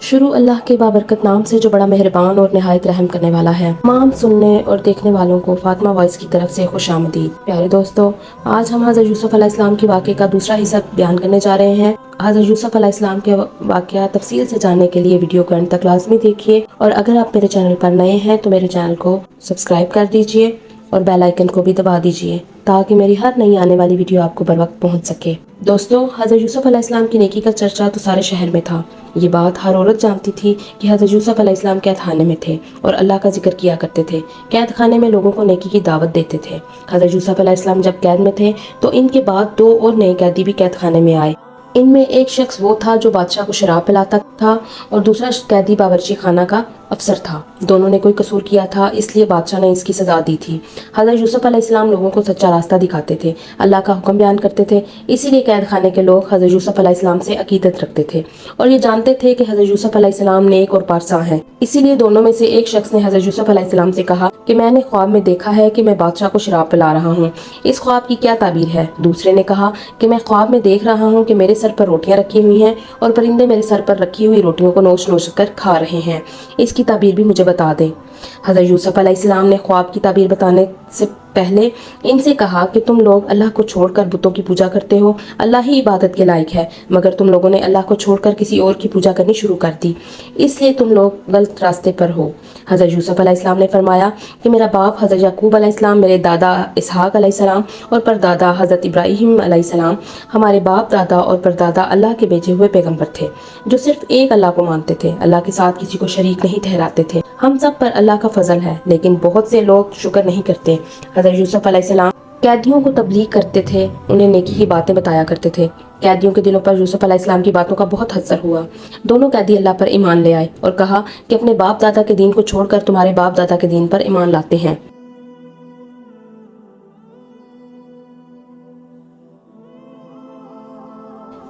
शुरू अल्लाह के बाबरकत नाम से जो बड़ा मेहरबान और नहायत रहम करने वाला है। तमाम सुनने और देखने वालों को फातिमा वॉइस की तरफ से खुशामदीद। प्यारे दोस्तों, आज हम हज़रत यूसुफ अलैहिस्सलाम की वाक़े का दूसरा हिस्सा बयान करने जा रहे हैं। हज़रत यूसुफ अलैहिस्सलाम के वाक़या तफसील से जानने के लिए वीडियो को अंत तक लाजमी देखिए, और अगर आप मेरे चैनल पर नए हैं तो मेरे चैनल को सब्सक्राइब कर दीजिए और बेल आइकन को भी दबा दीजिए ताकि मेरी हर नई आने वाली वीडियो आपको बर वक्त पहुँच सके। दोस्तों, हज़रत यूसुफ अलैहिस्सलाम की नेकी का चर्चा तो सारे शहर में था। ये बात हर औरत जानती थी कि हज़रत यूसुफ अलैहिस्सलाम कैद खाने में थे और अल्लाह का जिक्र किया करते थे। कैद खाने में लोगों को नेकी की दावत देते थे। हज़रत यूसुफ अलैहिस्सलाम जब कैद में थे तो इनके बाद 2 और नए कैदी भी कैद खाने में आए। इनमें एक शख्स वो था जो बादशाह को शराब पिलाता था और दूसरा कैदी बावर्ची खाना का अफसर था। दोनों ने कोई कसूर किया था, इसलिए बादशाह ने इसकी सजा दी थी। हज़रत यूसुफ अलैहिस्सलाम लोगों को सच्चा रास्ता दिखाते थे, अल्लाह का हुक्म बयान करते थे, इसीलिए कैद खाने के लोग हज़रत यूसुफ अलैहिस्सलाम से अकीदत रखते थे और ये जानते थे कि हज़रत यूसुफ अलैहिस्सलाम नेक और पारसा हैं। इसीलिए दोनों में से एक शख्स ने हज़रत यूसुफ अलैहिस्सलाम से कहा कि मैंने ख्वाब में देखा है कि मैं बादशाह को शराब पिला रहा हूँ, इस ख्वाब की क्या ताबीर है। दूसरे ने कहा कि मैं ख्वाब में देख रहा हूँ कि मेरे सर पर रोटियां रखी हुई हैं और परिंदे मेरे सर पर रखी हुई रोटियों को नोच नोच कर खा रहे हैं, इसकी ताबीर भी मुझे बता दें। हज़रत यूसुफ अलैहिस्सलाम ने ख्वाब की ताबीर बताने से पहले इनसे कहा कि तुम लोग अल्लाह को छोड़कर बुतों की पूजा करते हो, अल्लाह ही इबादत के लायक है, मगर तुम लोगों ने अल्लाह को छोड़कर किसी और की पूजा करनी शुरू कर दी, इसलिए तुम लोग गलत रास्ते पर हो। हज़रत यूसुफ अलैहिस्सलाम ने फरमाया कि मेरा बाप हज़रत याकूब अलैहिस्सलाम, मेरे दादा इसहाक अलैहिस्सलाम और परदादा हज़रत इब्राहीम अलैहिस्सलाम, हमारे बाप दादा और परदादा अल्लाह के भेजे हुए पैगंबर थे जो सिर्फ एक अल्लाह को मानते थे, अल्लाह के साथ किसी को शरीक नहीं ठहराते थे। हम सब पर अल्लाह का फजल है, लेकिन बहुत से लोग शुक्र नहीं करते। हज़रत यूसुफ अलैहिस्सलाम कैदियों को तबलीग करते थे, उन्हें नेकी की बातें बताया करते थे। कैदियों के दिलों पर यूसुफ अलैहिस्सलाम की बातों का बहुत असर हुआ। दोनों कैदी अल्लाह पर ईमान ले आए और कहा कि अपने बाप दादा के दीन को छोड़कर तुम्हारे बाप दादा के दीन पर ईमान लाते हैं।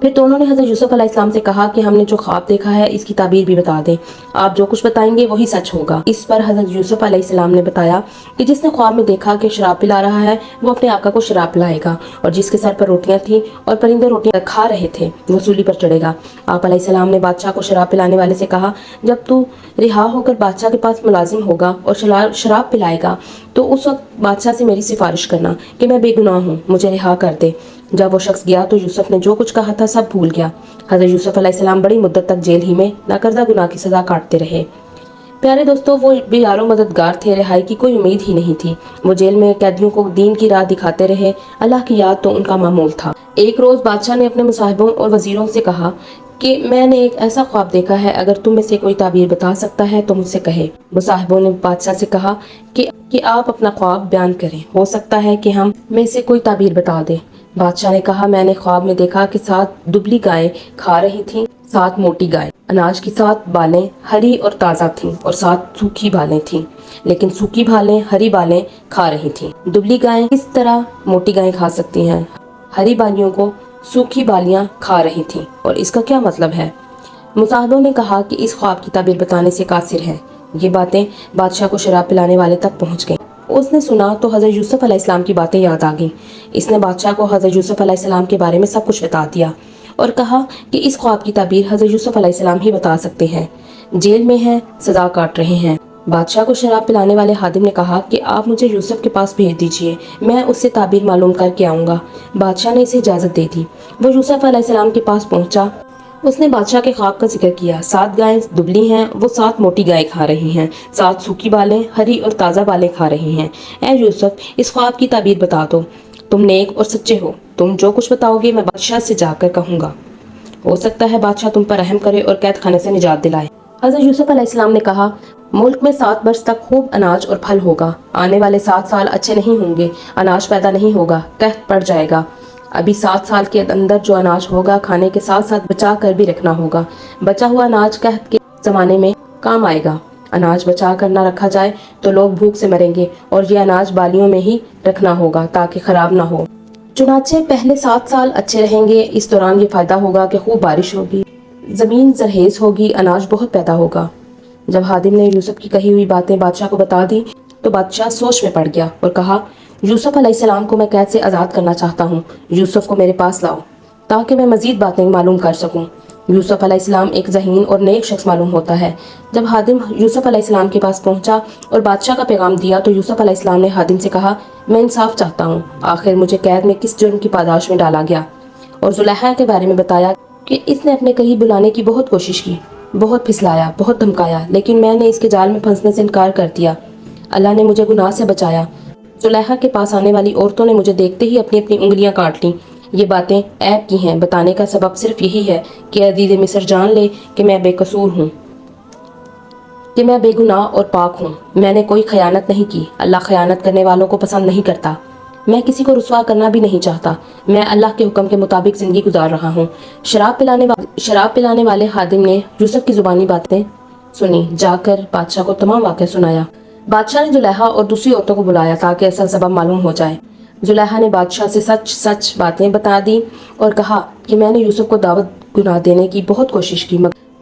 फिर दोनों ने हज़रत यूसुफ अलैहिस्सलाम से कहा कि हमने जो ख्वाब देखा है इसकी ताबीर भी बता दें, आप जो कुछ बताएंगे वही सच होगा। इस पर हज़रत यूसुफ अलैहिस्सलाम ने बताया कि जिसने ख्वाब में देखा कि शराब पिला रहा है वो अपने आका को शराब पिलाएगा, और जिसके सर पर रोटियां थी और परिंदे रोटियां खा रहे थे वो सूली पर चढ़ेगा। आप अलैहिस्सलाम ने बादशाह को शराब पिलाने वाले से कहा, जब तू रिहा होकर बादशाह के पास मुलाजिम होगा और शराब पिलाएगा तो उस वक्त बादशाह से मेरी सिफारिश करना कि मैं बेगुनाह हूँ, मुझे रिहा कर दे। जब वो शख्स गया तो यूसुफ ने जो कुछ कहा था सब भूल गया। हज़रत यूसुफ अलैहिस्सलाम बड़ी मुद्दत तक जेल ही में नाकर्दा गुनाह की सजा काटते रहे। प्यारे दोस्तों, वो बेयारो मददगार थे, रिहाई की कोई उम्मीद ही नहीं थी। वो जेल में कैदियों को दीन की राह दिखाते रहे, अल्लाह की याद तो उनका मामूल था। एक रोज बादशाह ने अपने मुसाहिबों और वजीरों से कहा कि मैंने एक ऐसा ख्वाब देखा है, अगर तुम में से कोई ताबीर बता सकता है तो मुझसे कहे। मुसाहिबों ने बादशाह से कहा कि आप अपना ख्वाब बयान करें, हो सकता है कि हम में से कोई ताबीर बता दे। बादशाह ने कहा, मैंने ख्वाब में देखा कि 7 दुबली गायें खा रही थीं, 7 मोटी गायें। अनाज की 7 बालें हरी और ताज़ा थीं और 7 सूखी बालें थीं, लेकिन सूखी बालें हरी बालें खा रही थीं। दुबली गायें किस तरह मोटी गायें खा सकती हैं? हरी बालियों को सूखी बालियां खा रही थीं, और इसका क्या मतलब है? मुसाहिबों ने कहा कि इस ख्वाब की ताबीर बताने से कासिर है। ये बातें बादशाह को शराब पिलाने वाले तक पहुंच गईं। उसने सुना तो हज़रत यूसुफ अलैहिस्सलाम की बातें याद आ गईं। इसने बादशाह को हज़रत यूसुफ अलैहिस्सलाम के बारे में सब कुछ बता दिया और कहा कि इस ख्वाब की ताबीर हज़रत यूसुफ अलैहिस्सलाम ही बता सकते हैं। जेल में हैं, सजा काट रहे हैं। बादशाह को शराब पिलाने वाले हादिम ने कहा कि आप मुझे यूसुफ के पास भेज दीजिए, मैं उससे ताबीर मालूम करके आऊँगा। बादशाह ने इसे इजाज़त दे दी। वो यूसुफ अलैहिस्सलाम के पास पहुँचा। उसने बादशाह के ख्वाब का जिक्र किया। 7 गायें दुबली हैं, वो 7 मोटी गायें खा रही हैं, 7 सूखी बालें हरी और ताज़ा बालें खा रही हैं। ऐ यूसुफ, इस ख्वाब की ताबीर बता दो, तुम नेक और सच्चे हो, तुम जो कुछ बताओगे मैं बादशाह से जाकर कहूँगा, हो सकता है बादशाह तुम पर रहम करे और कैद खाने से निजात दिलाए। हज़रत यूसुफ अलैहिस्सलाम ने कहा, मुल्क में 7 वर्ष तक खूब अनाज और फल होगा, आने वाले 7 साल अच्छे नहीं होंगे, अनाज पैदा नहीं होगा, कहत पड़ जाएगा। अभी 7 साल के अंदर जो अनाज होगा खाने के साथ साथ बचा कर भी रखना होगा। बचा हुआ अनाज कहत के ज़माने में काम आएगा। अनाज बचा कर ना रखा जाए तो लोग भूख से मरेंगे, और ये अनाज बालियों में ही रखना होगा ताकि खराब ना हो। चुनाचे पहले 7 साल अच्छे रहेंगे। इस दौरान ये फायदा होगा कि खूब बारिश होगी, ज़मीन जरहेज होगी, अनाज बहुत पैदा होगा। जब हादिम ने यूसुफ की कही हुई बातें बादशाह को बता दी तो बादशाह सोच में पड़ गया और कहा, यूसुफ अलैहिस्सलाम को मैं कैद से आज़ाद करना चाहता हूँ। यूसुफ को मेरे पास लाओ ताकि मैं मज़ीद बातें मालूम कर सकूँ। یوسف علیہ السلام ایک ذہین اور نیک شخص معلوم ہوتا ہے۔ جب خادم یوسف علیہ السلام کے پاس پہنچا اور بادشاہ کا پیغام دیا تو یوسف علیہ السلام نے خادم سے کہا، میں انصاف چاہتا ہوں، آخر مجھے قید میں کس جرم کی پاداش میں ڈالا گیا، اور زلیخا کے بارے میں بتایا کہ اس نے اپنے قریب بلانے کی بہت کوشش کی، بہت پھسلایا، بہت دھمکایا، لیکن میں نے اس کے جال میں پھنسنے سے انکار کر دیا۔ اللہ نے مجھے گناہ سے بچایا۔ زلیخا کے پاس آنے والی عورتوں نے مجھے دیکھتے ہی اپنی اپنی انگلیاں کاٹ لیں۔ یہ باتیں عیب کی ہیں، بتانے کا سبب صرف یہی ہے کہ عزیز مصر جان لے کہ میں بے قصور ہوں، کہ میں بے گناہ اور پاک ہوں۔ میں نے کوئی خیانت نہیں کی۔ اللہ خیانت کرنے والوں کو پسند نہیں کرتا۔ میں کسی کو رسوا کرنا بھی نہیں چاہتا۔ میں اللہ کے حکم کے مطابق زندگی گزار رہا ہوں۔ شراب پلانے والے خادم نے یوسف کی زبانی باتیں سنی، جا کر بادشاہ کو تمام واقعہ سنایا۔ بادشاہ نے زلیخا اور دوسری عورتوں کو بلایا تاکہ اصل سبب معلوم ہو جائے۔ زلیخا نے بادشاہ سے سچ باتیں بتا دی اور کہا کہ میں نے یوسف کو دعوت گناہ دینے کی بہت کوشش کی،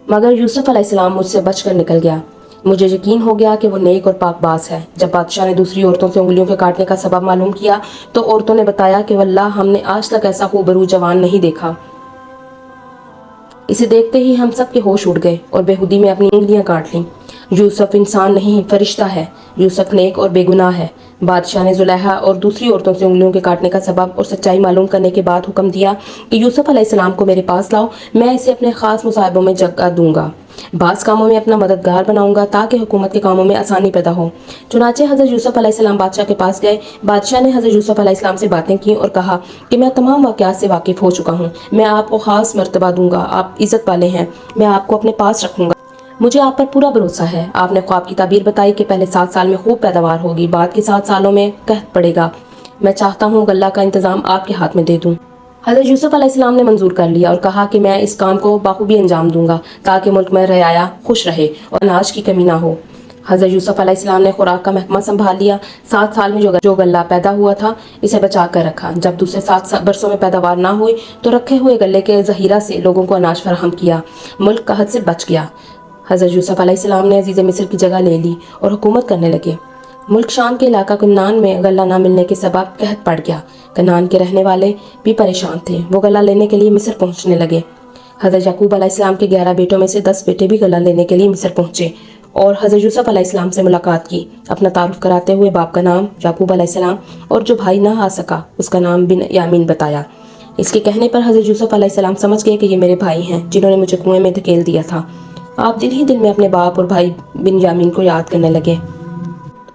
مگر یوسف علیہ السلام مجھ سے بچ کر نکل گیا۔ مجھے یقین ہو گیا کہ وہ نیک اور پاک باز ہے۔ جب بادشاہ نے دوسری عورتوں سے انگلیوں کے کاٹنے کا سبب معلوم کیا تو عورتوں نے بتایا کہ واللہ ہم نے آج تک ایسا خوبرو جوان نہیں دیکھا۔ اسے دیکھتے ہی ہم سب کے ہوش اڑ گئے اور بےہودی میں اپنی انگلیاں کاٹ لیں۔ یوسف انسان نہیں، فرشتہ ہے۔ یوسف نیک اور بے گناہ ہے۔ بادشاہ نے زلیخا اور دوسری عورتوں سے انگلیوں کے کاٹنے کا سبب اور سچائی معلوم کرنے کے بعد حکم دیا کہ یوسف علیہ السلام کو میرے پاس لاؤ، میں اسے اپنے خاص مصائبوں میں جگہ دوں گا، بعض کاموں میں اپنا مددگار بناؤں گا تاکہ حکومت کے کاموں میں آسانی پیدا ہو۔ چنانچہ حضرت یوسف علیہ السلام بادشاہ کے پاس گئے۔ بادشاہ نے حضرت یوسف علیہ السلام سے باتیں کی اور کہا کہ میں تمام واقعات سے واقف ہو چکا ہوں، میں آپ کو خاص مرتبہ دوں گا، آپ عزت والے ہیں، میں آپ کو اپنے پاس رکھوں گا، مجھے آپ پر پورا بھروسہ ہے۔ آپ نے خواب کی تعبیر بتائی کہ پہلے 7 سال میں خوب پیداوار ہوگی، بعد کے 7 سالوں میں قحط پڑے گا۔ میں چاہتا ہوں غلہ کا انتظام آپ کے ہاتھ میں دے دوں۔ حضرت یوسف علیہ السلام نے منظور کر لیا اور کہا کہ میں اس کام کو بخوبی انجام دوں گا تاکہ ملک میں رعایا خوش رہے اور اناج کی کمی نہ ہو۔ حضرت یوسف علیہ السلام نے خوراک کا محکمہ سنبھال لیا۔ 7 سال میں جو غلہ پیدا ہوا تھا اسے بچا کر رکھا۔ جب دوسرے 7 برسوں میں پیداوار نہ ہوئی تو رکھے ہوئے غلے کے ذخیرہ سے لوگوں کو اناج فراہم کیا۔ ملک قحط سے بچ گیا۔ حضرت یوسف علیہ السلام نے عزیز مصر کی جگہ لے لی اور حکومت کرنے لگے۔ ملک شام کے علاقہ کنعان میں غلہ نہ ملنے کے سبب قحط پڑ گیا۔ کنعان کے رہنے والے بھی پریشان تھے، وہ غلہ لینے کے لیے مصر پہنچنے لگے۔ حضرت یعقوب علیہ السلام کے 11 بیٹوں میں سے 10 بیٹے بھی غلہ لینے کے لیے مصر پہنچے اور حضرت یوسف علیہ السلام سے ملاقات کی۔ اپنا تعارف کراتے ہوئے باپ کا نام یعقوب علیہ السلام اور جو بھائی نہ آ سکا اس کا نام بن یامین بتایا۔ اس کے کہنے پر حضرت یوسف علیہ السلام سمجھ گئے کہ یہ میرے بھائی ہیں جنہوں نے مجھے کنویں میں دھکیل دیا تھا۔ آپ دل ہی دل میں اپنے باپ اور بھائی بن یامین کو یاد کرنے لگے۔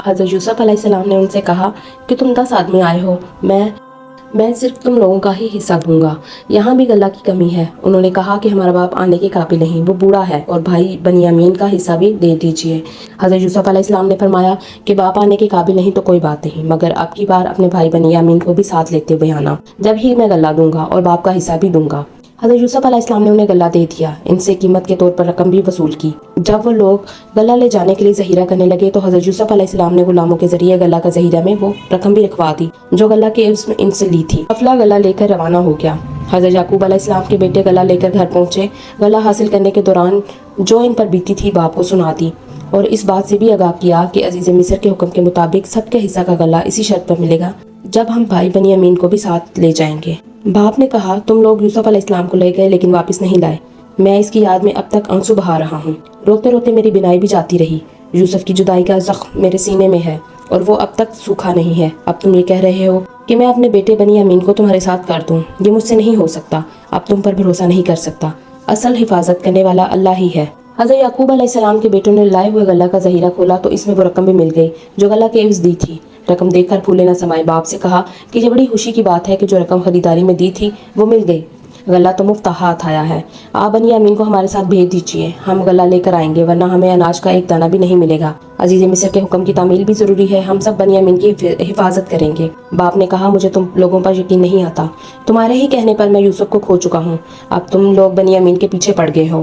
حضرت یوسف علیہ السلام نے ان سے کہا کہ تم 10 آدمی آئے ہو، میں صرف تم لوگوں کا ہی حصہ دوں گا، یہاں بھی غلہ کی کمی ہے۔ انہوں نے کہا کہ ہمارا باپ آنے کے قابل نہیں، وہ بوڑھا ہے، اور بھائی بنیامین کا حصہ بھی دے دیجئے۔ حضرت یوسف علیہ السلام نے فرمایا کہ باپ آنے کے قابل نہیں تو کوئی بات نہیں، مگر اب کی بار اپنے بھائی بنیامین کو بھی ساتھ لیتے ہوئے آنا، جب ہی میں غلہ دوں گا اور باپ کا حصہ بھی دوں گا۔ حضرت یوسف علیہ السلام نے انہیں غلہ دے دیا، ان سے قیمت کے طور پر رقم بھی وصول کی۔ جب وہ لوگ غلہ لے جانے کے لیے ذخیرہ کرنے لگے تو حضرت یوسف علیہ السلام نے غلاموں کے ذریعے غلہ کا ذخیرہ میں وہ رقم بھی رکھوا دی جو غلہ کے عوض میں ان سے لی تھی۔ قافلہ غلہ لے کر روانہ ہو گیا۔ حضرت یعقوب علیہ السلام کے بیٹے غلہ لے کر گھر پہنچے۔ غلہ حاصل کرنے کے دوران جو ان پر بیتی تھی باپ کو سنا دی اور اس بات سے بھی آگاہ کیا کہ عزیز مصر کے حکم کے مطابق سب کے حصہ کا غلہ اسی شرط پر ملے گا جب ہم بھائی بنیامین کو بھی ساتھ لے جائیں گے۔ باپ نے کہا تم لوگ یوسف علیہ السلام کو لے گئے لیکن واپس نہیں لائے، میں اس کی یاد میں اب تک آنسو بہا رہا ہوں، روتے روتے میری بینائی بھی جاتی رہی۔ یوسف کی جدائی کا زخم میرے سینے میں ہے اور وہ اب تک سوکھا نہیں ہے۔ اب تم یہ کہہ رہے ہو کہ میں اپنے بیٹے بنیامین کو تمہارے ساتھ کر دوں، یہ مجھ سے نہیں ہو سکتا، اب تم پر بھروسہ نہیں کر سکتا، اصل حفاظت کرنے والا اللہ ہی ہے۔ حضرت یعقوب علیہ السلام کے بیٹوں نے لائے ہوئے غلہ کا ذخیرہ کھولا تو اس میں وہ رقم بھی مل گئی جو غلہ کے عوض دی تھی۔ رقم دیکھ کر پھولے نہ سمائے۔ باپ سے کہا کہ یہ بڑی خوشی کی بات ہے کہ جو رقم خریداری میں دی تھی وہ مل گئی، غلہ تو مفت ہاتھ آیا ہے، آپ بنیامین کو ہمارے ساتھ بھیج دیجیے، ہم غلہ لے کر آئیں گے ورنہ ہمیں اناج کا ایک دانہ بھی نہیں ملے گا۔ عزیز مصر کے حکم کی تعمیل بھی ضروری ہے، ہم سب بنیامین کی حفاظت کریں گے۔ باپ نے کہا مجھے تم لوگوں پر یقین نہیں آتا، تمہارے ہی کہنے پر میں یوسف کو کھو چکا ہوں، اب تم لوگ بنیامین کے پیچھے پڑ گئے ہو۔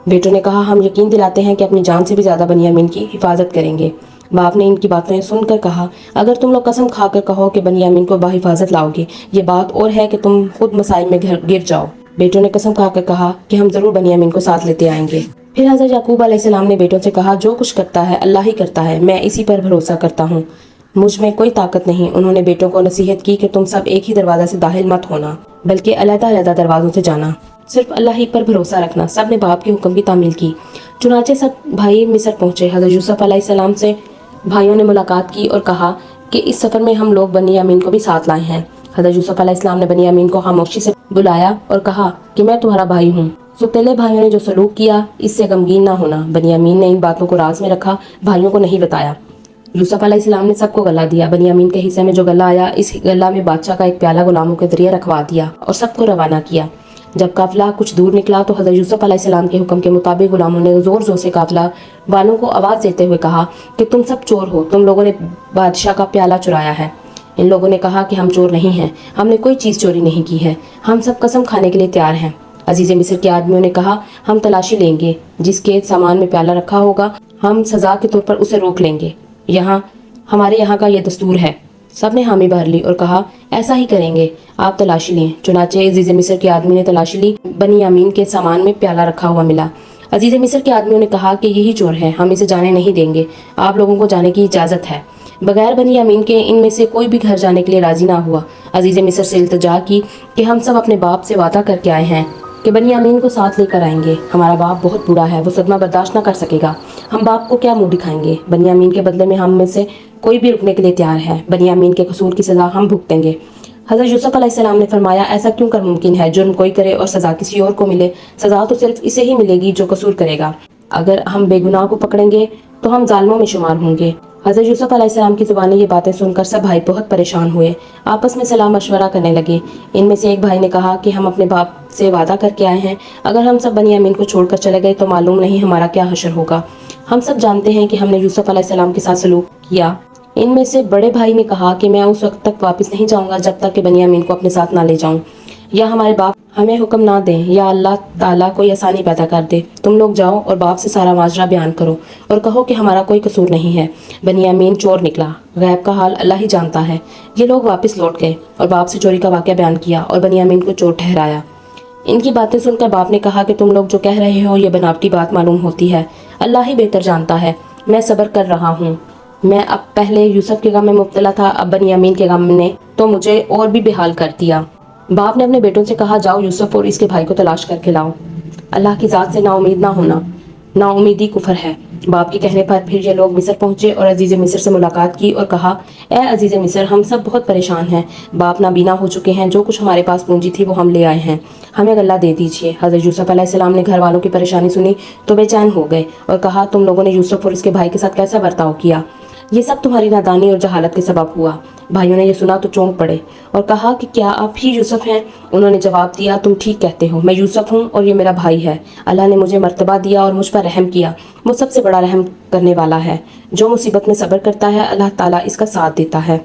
بیٹوں نے کہا ہم یقین دلاتے ہیں کہ اپنی جان سے بھی زیادہ بنیامین کی حفاظت کریں گے۔ باپ نے ان کی باتیں سن کر کہا اگر تم لوگ قسم کھا کر کہو کہ بنیامین کو بحفاظت لاؤ گے، یہ بات اور ہے کہ تم خود مصائب میں گر جاؤ۔ بیٹوں نے قسم کھا کر کہا کہ ہم ضرور بنیامین کو ساتھ لیتے آئیں گے۔ پھر حضرت یعقوب علیہ السلام نے بیٹوں سے کہا جو کچھ کرتا ہے اللہ ہی کرتا ہے، میں اسی پر بھروسہ کرتا ہوں، مجھ میں کوئی طاقت نہیں۔ انہوں نے بیٹوں کو نصیحت کی کہ تم سب ایک ہی دروازہ سے داخل مت ہونا بلکہ علیحدہ علیحدہ دروازوں سے جانا۔ सिर्फ अल्लाह ही पर भरोसा रखना। सब ने बाप के हुक्म की तामील की। चुनाचे सब भाई मिस्र पहुंचे। हज़रत यूसुफ अलैहिस्सलाम से भाइयों ने मुलाकात की और कहा कि इस सफ़र में हम लोग बनी यामीन को भी साथ लाए हैं। हज़रत यूसुफ अलैहिस्सलाम ने बनी यामीन को खामोशी से बुलाया और कहा कि मैं तुम्हारा भाई हूँ। सौतेले भाइयों ने जो सलूक किया इससे गमगीन ना होना। बनी यामीन ने इन बातों को राज में रखा, भाइयों को नहीं बताया। यूसुफ अलैहिस्सलाम ने सबको गला दिया। बनियामीन के हिस्से में जो गला आया, इस गला में बादशाह का एक प्याला गुलामों के जरिए रखवा दिया और सबको रवाना किया। जब काफिला कुछ दूर निकला तो हज़रत यूसुफ अलैहिस्सलाम के हुक्म के मुताबिक गुलामों ने जोर जोर से काफिला वालों को आवाज़ देते हुए कहा कि तुम सब चोर हो, तुम लोगों ने बादशाह का प्याला चुराया है। इन लोगों ने कहा कि हम चोर नहीं हैं, हमने कोई चीज़ चोरी नहीं की है, हम सब कसम खाने के लिए तैयार हैं। अजीज़ मिस्र के आदमियों ने कहा, हम तलाशी लेंगे, जिसके सामान में प्याला रखा होगा हम सजा के तौर पर उसे रोक लेंगे। हमारे यहाँ का ये दस्तूर है। सब ने हामी भर ली और कहा, ऐसा ही करेंगे, आप तलाशी लें। चुनाचे अजीज़ मिस्र के आदमी ने तलाशी ली। बनी यामीन के सामान में प्याला रखा हुआ मिला। अजीज़ मिस्र के आदमियों ने कहा कि यही चोर है, हम इसे जाने नहीं देंगे, आप लोगों को जाने की इजाज़त है। बगैर बनी यामीन के इनमें से कोई भी घर जाने के लिए राजी ना हुआ। अजीज़ मिस्र से इल्तिजा की कि हम सब अपने बाप से वादा करके आए हैं कि बनी यामीन को साथ लेकर आएंगे। हमारा बाप बहुत बुरा है, वो सदमा बर्दाश्त न कर सकेगा, हम बाप को क्या मुंह दिखाएंगे। बनी यामीन के बदले में हम में से कोई भी रुकने के लिए तैयार है। बनी यामीन के कसूर की सज़ा हम भुगतेंगे। हज़रत यूसुफ अलैहिस्सलाम ने फरमाया, ऐसा क्यों कर मुमकिन है, जुर्म कोई करे और सज़ा किसी और को मिले, सज़ा तो सिर्फ इसे ही मिलेगी जो कसूर करेगा। अगर हम बेगुनाह को पकड़ेंगे तो हम जालिमों में शुमार होंगे। हज़रत यूसुफ अलैहिस्सलाम की ज़ुबानी ये बातें सुनकर सब भाई बहुत परेशान हुए, आपस में सलाह मशवरा करने लगे। इनमें से एक भाई ने कहा कि हम अपने बाप से वादा करके आए हैं, अगर हम सब बनी यामीन को छोड़कर चले गए तो मालूम नहीं हमारा क्या हशर होगा। हम सब जानते हैं कि हमने यूसुफ अलैहिस्सलाम के साथ सलूक किया। इनमें से बड़े भाई ने कहा कि मैं उस वक्त तक वापस नहीं जाऊंगा जब तक कि बनी यामीन को अपने साथ ना ले जाऊं, या हमारे बाप हमें हुक्म ना दें, या अल्लाह ताला कोई आसानी पैदा कर दे। तुम लोग जाओ और बाप से सारा माजरा बयान करो और कहो कि हमारा कोई कसूर नहीं है, बनी यामीन चोर निकला, गैब का हाल अल्लाह ही जानता है। ये लोग वापस लौट गए और बाप से चोरी का वाक़या बयान किया और बनी यामीन को चोर ठहराया। इनकी बातें सुनकर बाप ने कहा कि तुम लोग जो कह रहे हो ये बनावटी बात मालूम होती है, अल्लाह ही बेहतर जानता है। मैं सब्र कर रहा हूँ। मैं अब पहले यूसुफ के गम में मुब्तला था, अब बनी यामीन के गम ने तो मुझे और भी बेहाल कर दिया। बाप ने अपने बेटों से कहा, जाओ यूसुफ और इसके भाई को तलाश करके लाओ। अल्लाह की ज़ात से नाउमीद ना होना, नाउमीदी कुफर है। बाप के कहने पर फिर ये लोग मिस्र पहुंचे और अजीज़ मिस्र से मुलाकात की और कहा, ए अजीज़ मिस्र, हम सब बहुत परेशान हैं, बाप नाबीना हो चुके हैं, जो कुछ हमारे पास पूंजी थी वो हम ले आए हैं, हमें गल्ला दे दीजिए। हज़रत यूसुफ अलैहिस्सलाम ने घर वालों की परेशानी सुनी तो बेचैन हो गए और कहा, तुम लोगों ने यूसुफ और इसके भाई के साथ कैसा बर्ताव किया, ये सब तुम्हारी नादानी और जहालत के सबब हुआ। भाइयों ने ये सुना तो चौंक पड़े और कहा कि क्या आप ही यूसुफ हैं? उन्होंने जवाब दिया, तुम ठीक कहते हो, मैं यूसुफ हूँ और ये मेरा भाई है। अल्लाह ने मुझे मर्तबा दिया और मुझ पर रहम किया, वो सबसे बड़ा रहम करने वाला है। जो मुसीबत में सब्र करता है अल्लाह ताला इसका साथ देता है।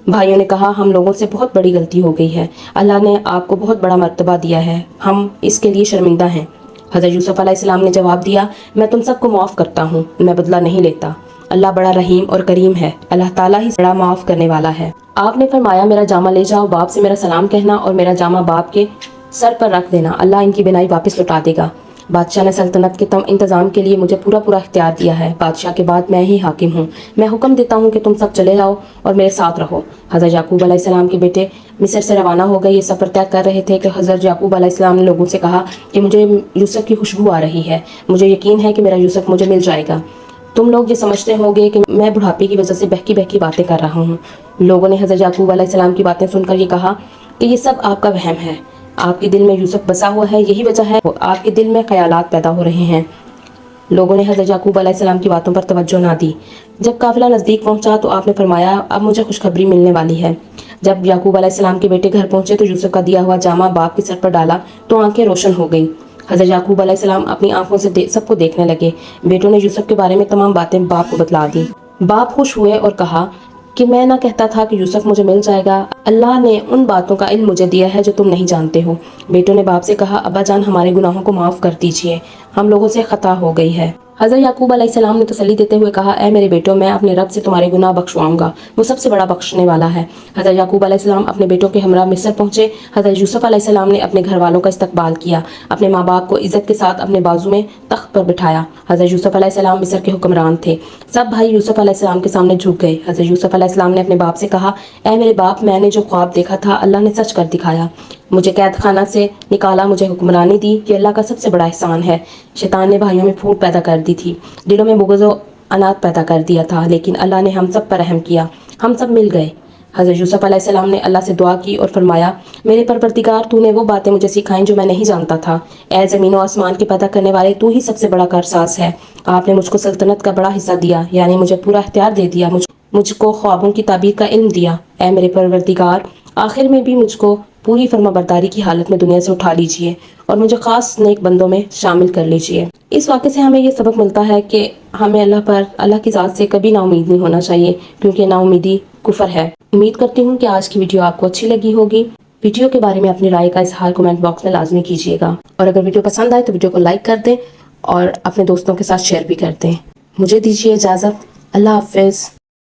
भाइयों ने कहा, हम लोगों से बहुत बड़ी गलती हो गई है, अल्लाह ने आपको बहुत बड़ा मर्तबा दिया है, हम इसके लिए शर्मिंदा हैं। हज़रत यूसुफ अलैहिस्सलाम ने जवाब दिया, मैं तुम सबको माफ़ करता हूँ, मैं बदला नहीं लेता। अल्लाह बड़ा रहीम और करीम है, अल्लाह ताला ही बड़ा माफ़ करने वाला है। आपने फरमाया, मेरा जामा ले जाओ, बाप से मेरा सलाम कहना और मेरा जामा बाप के सर पर रख देना, अल्लाह इनकी बिनाई वापस लौटा देगा। बादशाह ने सल्तनत के तम इंतज़ाम के लिए मुझे पूरा इख्तियार दिया है, बादशाह के बाद मैं ही हाकिम हूँ। मैं हुक्म देता हूँ कि तुम सब चले जाओ और मेरे साथ रहो। हज़रत याकूब अलैहिस्सलाम के बेटे मिस्र से रवाना हो गए। ये सफ़र तय कर रहे थे कि हज़रत याकूब अलैहिस्सलाम ने लोगों से कहा कि मुझे यूसुफ की खुशबू आ रही है, मुझे यकीन है कि मेरा यूसुफ मुझे मिल जाएगा। तुम लोग ये समझते होंगे कि मैं बुढ़ापे की वजह से बहकी बहकी बातें कर रहा हूँ। लोगों ने हज़रत याकूब अलैहिस्सलाम की बातें सुनकर ये कहा कि ये सब आपका वहम है, आपके दिल में यूसुफ बसा हुआ है, यही वजह है आपके दिल में ख्यालात पैदा हो रहे हैं। लोगों ने हज़रत याकूब अलैहिस्सलाम की बातों पर तवज्जो ना दी। जब काफिला नज़दीक पहुंचा तो आपने फरमाया, अब मुझे खुशखबरी मिलने वाली है। जब याकूब अलैहिस्सलाम के बेटे घर पहुंचे तो यूसुफ का दिया हुआ जामा बाप के सर पर डाला तो आंखें रोशन हो गई। हज़रत याकूब अलैहिस्सलाम अपनी आंखों से सबको देखने लगे। बेटों ने यूसुफ के बारे में तमाम बातें बाप को बतला दी। बाप खुश हुए और कहा कि मैं ना कहता था कि यूसुफ मुझे मिल जाएगा, अल्लाह ने उन बातों का इल्म मुझे दिया है जो तुम नहीं जानते हो। बेटों ने बाप से कहा, अब्बा जान, हमारे गुनाहों को माफ़ कर दीजिए, हम लोगों से खता हो गई है। हज़रत याकूब अलैहिस्सलाम ने तसल्ली देते हुए कहा, ऐ मेरे बेटों, मैं अपने रब से तुम्हारे गुनाह बख्शवाऊंगा, वो सबसे बड़ा बख्शने वाला है। हज़रत याकूब अलैहिस्सलाम अपने बेटों के हमरा मिस्र पहुंचे। हज़रत यूसुफ अलैहिस्सलाम ने अपने घर वालों का इस्तकबाल किया, अपने माँ बाप को इज़्ज़त के साथ अपने बाजू में तख्त पर बिठाया। हज़रत यूसुफ अलैहिस्सलाम मिस्र के हुक्मरान थे। सब भाई यूसुफ अलैहिस्सलाम के सामने झुक गए। हज़रत यूसुफ अलैहिस्सलाम ने अपने बाप से कहा, ऐ मेरे बाप, मैंने जो ख्वाब देखा था अल्लाह ने सच कर दिखाया। مجھے قید خانہ سے نکالا، مجھے حکمرانی دی، یہ اللہ کا سب سے بڑا احسان ہے۔ شیطان نے بھائیوں میں پھوٹ پیدا کر دی تھی، دلوں میں بغض و عناد پیدا کر دیا تھا، لیکن اللہ نے ہم سب پر رحم کیا، ہم سب مل گئے۔ حضرت یوسف علیہ السلام نے اللہ سے دعا کی اور فرمایا، میرے پروردگار، تو نے وہ باتیں مجھے سکھائیں جو میں نہیں جانتا تھا۔ اے زمین و آسمان کے پیدا کرنے والے، تو ہی سب سے بڑا کارساز ہے۔ آپ نے مجھ کو سلطنت کا بڑا حصہ دیا، یعنی مجھے پورا اختیار دے دیا، مجھ کو خوابوں کی تعبیر کا علم دیا۔ اے میرے پروردگار، آخر میں بھی مجھ کو پوری فرما برداری کی حالت میں دنیا سے اٹھا لیجئے اور مجھے خاص نیک بندوں میں شامل کر لیجئے۔ اس واقعے سے ہمیں یہ سبق ملتا ہے کہ ہمیں اللہ کی ذات سے کبھی نا امید نہیں ہونا چاہیے، کیونکہ نا امیدی کفر ہے۔ امید کرتی ہوں کہ آج کی ویڈیو آپ کو اچھی لگی ہوگی۔ ویڈیو کے بارے میں اپنی رائے کا اظہار کمنٹ باکس میں لازمی کیجیے گا، اور اگر ویڈیو پسند آئے تو ویڈیو کو لائک کر دیں اور اپنے دوستوں کے ساتھ شیئر بھی کر دیں۔ مجھے دیجیے اجازت، اللہ حافظ۔